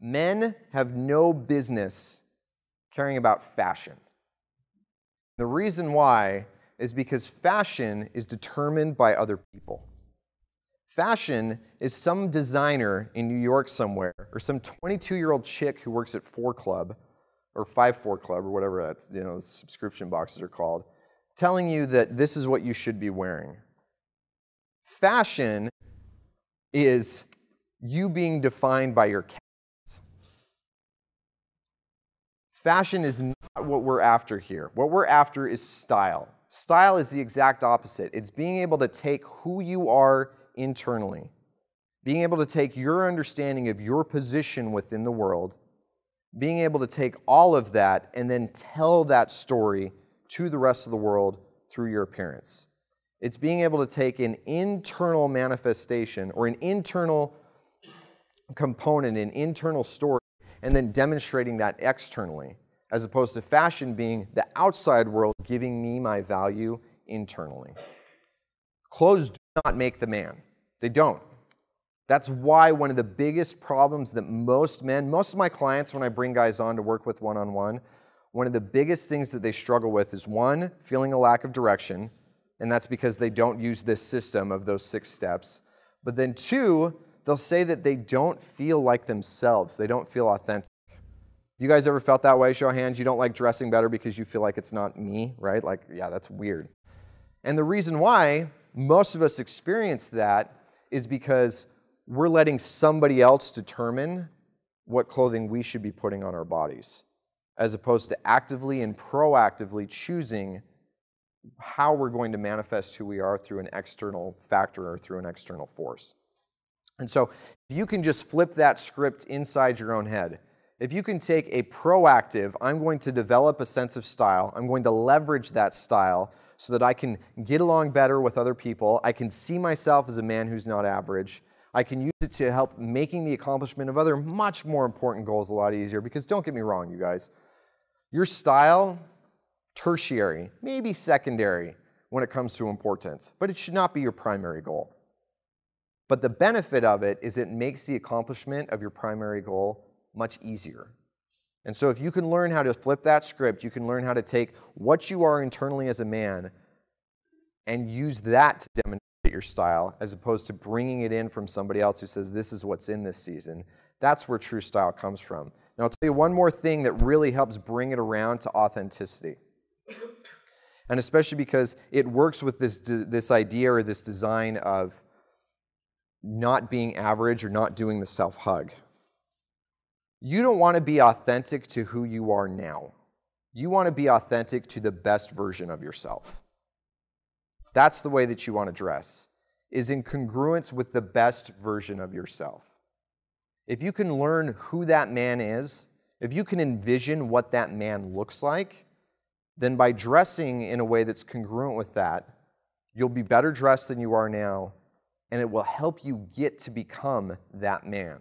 Men have no business caring about fashion. The reason why is because fashion is determined by other people. Fashion is some designer in New York somewhere, or some 22-year-old chick who works at 4 Club, or 5-4 Club, or whatever that's, subscription boxes are called, telling you that this is what you should be wearing. Fashion is you being defined by your cats. Fashion is not what we're after here. What we're after is style. Style is the exact opposite. It's being able to take who you are internally, being able to take your understanding of your position within the world, being able to take all of that and then tell that story to the rest of the world through your appearance. It's being able to take an internal manifestation or an internal component, an internal story, and then demonstrating that externally, as opposed to fashion being the outside world giving me my value internally. Clothes do not make the man. They don't. That's why one of the biggest problems that most of my clients, when I bring guys on to work with one-on-one, one of the biggest things that they struggle with is, 1, feeling a lack of direction, and that's because they don't use this system of those 6 steps. But then 2, they'll say that they don't feel like themselves. They don't feel authentic. You guys ever felt that way? Show of hands. You don't like dressing better because you feel like it's not me, right? Like, yeah, that's weird. And the reason why most of us experience that is because we're letting somebody else determine what clothing we should be putting on our bodies, as opposed to actively and proactively choosing how we're going to manifest who we are through an external factor or through an external force. And so if you can just flip that script inside your own head, if you can take a proactive, I'm going to develop a sense of style, I'm going to leverage that style so that I can get along better with other people, I can see myself as a man who's not average, I can use it to help making the accomplishment of other much more important goals a lot easier, because don't get me wrong, you guys, your style, tertiary, maybe secondary when it comes to importance, but it should not be your primary goal. But the benefit of it is it makes the accomplishment of your primary goal much easier. And so if you can learn how to flip that script, you can learn how to take what you are internally as a man and use that to demonstrate your style, as opposed to bringing it in from somebody else who says, this is what's in this season. That's where true style comes from. Now, I'll tell you one more thing that really helps bring it around to authenticity. And especially because it works with this idea or this design of not being average or not doing the self-hug. You don't want to be authentic to who you are now. You want to be authentic to the best version of yourself. That's the way that you want to dress, is in congruence with the best version of yourself. If you can learn who that man is, if you can envision what that man looks like, then by dressing in a way that's congruent with that, you'll be better dressed than you are now, and it will help you get to become that man.